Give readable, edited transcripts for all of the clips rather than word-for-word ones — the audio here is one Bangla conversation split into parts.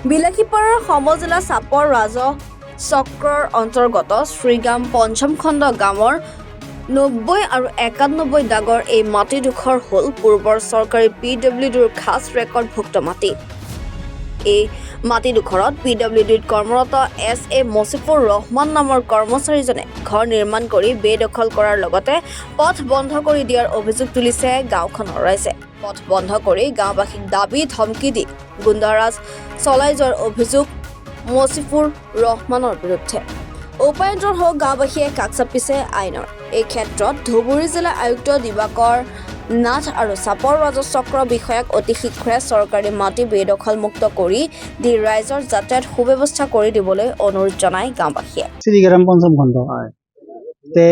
বিলাসীপাৰাৰ সমজিলা চাপৰ ৰাজ চক্ৰৰ অন্তৰ্গত শ্ৰীগাম পঞ্চম খণ্ড গাঁৱৰ 90 আৰু 91 দাগৰ এই মাটিডোখৰ হ'ল পূৰ্বৰ চৰকাৰী PWDৰ খাছ ৰেকৰ্ডভুক্ত মাটি। এই মাটিডোখৰত PWDত কৰ্মৰত SA মছিফুৰ ৰহমান নামৰ কৰ্মচাৰীজনে ঘৰ নিৰ্মাণ কৰি বেদখল কৰাৰ লগতে পথ বন্ধ কৰি দিয়াৰ অভিযোগ তুলিছে গাঁওখনৰ ৰাইজে। পথ বন্ধ কৰি গাঁওবাসীক দাবী ধমকি দি গুণ্ডাৰাজ চলাই যোৱাৰ অভিযোগ মছিফুৰ ৰহমানৰ বিৰুদ্ধে। উপায়ন্তৰ হৈ গাঁওবাসীয়ে কাষ চাপিছে আইনৰ। এই ক্ষেত্ৰত ধুবুৰী জিলা আয়ুক্ত দিবাকৰ নাথ আৰু চাপৰ ৰাজহ চক্ৰ বিষয়াক অতি শীঘ্ৰে চৰকাৰী মাটি বেদখল মুক্ত কৰি দি ৰাইজৰ যাতায়াত সুব্যৱস্থা কৰি দিবলৈ অনুৰোধ জনায় গাঁওবাসীয়ে। শ্রীগ্রাম পঞ্চম খণ্ড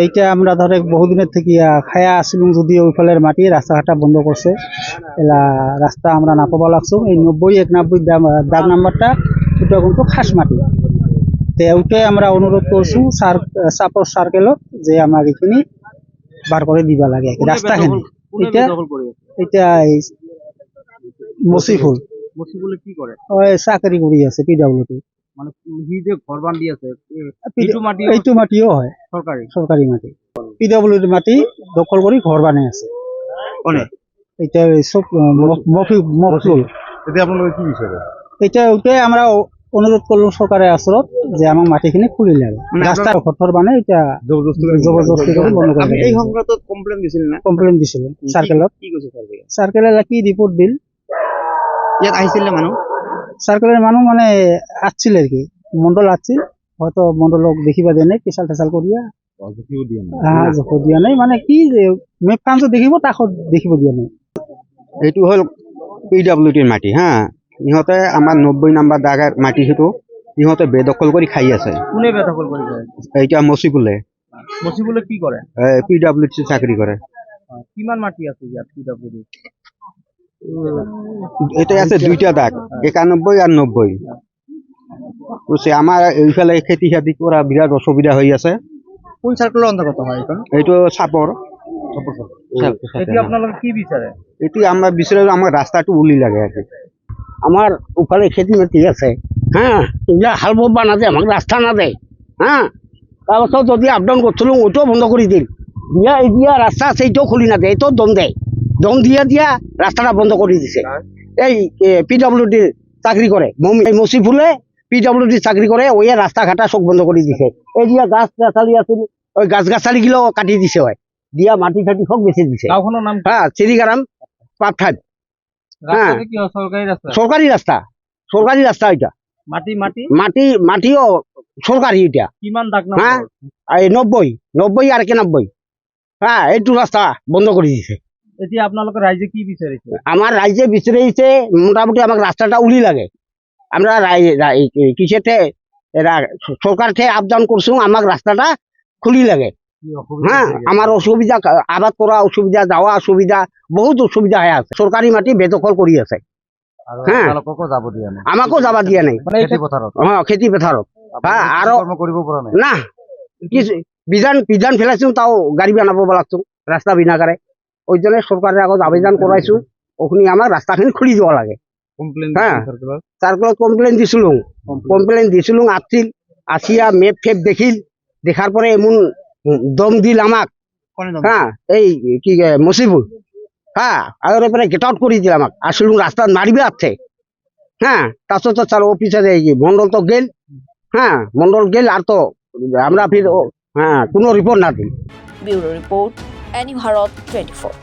এইটা আমরা ধরে বহুদিনের থেকে খায়া আসছিলাম, যদিও ওইফালের মাটি রাস্তাঘাটটা বন্ধ করছে। এলা রাস্তা আমরা না পাবা লাগছো। এই 90 91 দাগ নাম্বারটা ওটা কিন্তু খাস মাটি। ওইটাই আমরা অনুরোধ করছি সাপোর্ট সার্কেলত যে আমার এখানে বার করে দিবা লাগে রাস্তাখানি। এটা মসিফুল কি করে? ওই চাকরি করি আছে PWD। মানে হি যে ঘর বান্ধি আছে এইটো মাটিও হয় সরকারি মাটি। PWD মাটি দখল করে ঘর বানাই আছে। এটা সব মফিল। আপনাদের কি বিষয়? এটা ওইটাই আমরা অনুরোধ করলাম সরকারের আসরত যে আমার মাটিখিনি খুলি লাগে রাস্তার ঘর বানাই এটা জবরদস্তি করে বন্ধ করে। এই সংক্রান্ত কমপ্লেন দিছিলেন না? কমপ্লেন দিছিল সার্কেলত। কি কৈছে সার্কেল? সার্কেলের কি রিপোর্ট দিল। ইয়াত আহিছিল না মানুহ? সার্কেলের মানুষ মানে আসছিল আর কি, মন্ডল আসছিল, হয়তো মন্ডলক দেখিবা দিয়া নাই, পেশাল টেশাল করিয়া জোখ দিয়া নাই। মানে কি মেপ খান দেখিব তাক দেখিব দিয়া নাই। এইটো হল PWDৰ মাটি হা। ইহঁতে আমাৰ 90 নম্বৰ দাগৰ মাটি সেইটো ইহঁতে বেদখল কৰি খাই আছে। কোনে বেদখল কৰি খায়? এইটা মছিবুলে কি কৰে? PWD চাকৰি কৰে। কিমান মাটি আছে ইয়াত PWD? এটা আছে দুইটা দাগ, 91 আর 90। বুঝছে আমাৰ এইফালে খেতি কৰা বিৰাট অসুবিধা হৈ আছে। কোন সার্কেলের অন্তর্গত হয় এটা? এইটো চাপৰ। এটি আপোনালোকে কি বিচাৰে? এইটো আমাৰ বিচাৰে আমাৰ ৰাস্তাটো উলি লাগে আর কি। আমার ওখানে খেতি মাটি আছে, হ্যাঁ, এগুলা হাল বোবা না দেয়, আমাকে রাস্তা না দেয়, হ্যাঁ। তারপর যদি আপ ডাউন করছিলাম ওইটাও বন্ধ করে দিন, দিয়া এই দিয়া রাস্তা আছে এইটাও খুলি না দেয়, এটাও দম দেয়, দম দিয়া রাস্তাটা বন্ধ করে দিছে। এই PWD চাকরি করে এই মসিফুলে PWD চাকরি করে, ওই রাস্তাঘাটা সব বন্ধ করে দিছে। এই দিয়া গাছ গাছালি আছে, ওই গাছ গাছালি গুলো কাটি দিছে, হয় দিয়া মাটি টাটি সব বেঁচে দিছে। গাঁওখনৰ নাম? হ্যাঁ, শ্রীগ্রাম পাপঠান। রাস্তাটা কি সরকারি রাস্তা? সরকারি রাস্তা এটা। মাটিও সরকারি এটা। কিমান দাগ নাম? হ্যাঁ, এই 90 আর 91। হ্যাঁ, এইটো রাস্তা বন্ধ করে দিছে। এতিয়া আপোনালোকে রাইজে কি বিচাৰিছে? আমার রাজ্যে বিচারিছে মোটামুটি আমার রাস্তাটা উলি লাগে। আমরা কিসেতে সরকার থেকে আবেদন করছুম আমার রাস্তাটা খুলি লাগে। হ্যাঁ, আমার অসুবিধা, আবাদ করা অসুবিধা, যাওয়া অসুবিধা, বহুত অসুবিধা হয়ে আছে। সরকারি মাটি বেদখল কৰি আছে। হ্যাঁ, আমাকো যাবা দিয়া নাই। হ্যাঁ, খেতি পথাৰত। হ্যাঁ, আৰু না বিধান ফেলাইছো, তাও গাড়ি বানাব লাগছো রাস্তা বিনাকারে। ওই জন্য সরকারের আগত আবেদন করাইছো, ওখানে আমার রাস্তাখিনি খুলি দেওয়া লাগে। হ্যাঁ, সার্কেলত কমপ্লেন দিছিলুম, আসছিল, আসিয়া মেপ ফেপ দেখার পরে এমন দম দিল আমাক। হ্যাঁ, এই কি মসিবুল। হ্যাঁ, আর এরপরে গেট আউট করে দিল আমাক। আসলুম রাস্তা মারিবে আছে। হ্যাঁ, তারপর তো চাল অফিসারে মন্ডল তো গেল। হ্যাঁ, মন্ডল গেল, আর তো আমরা ফির হ্যাঁ কোনো রিপোর্ট না দিই। Bureau report, any Bharat 24।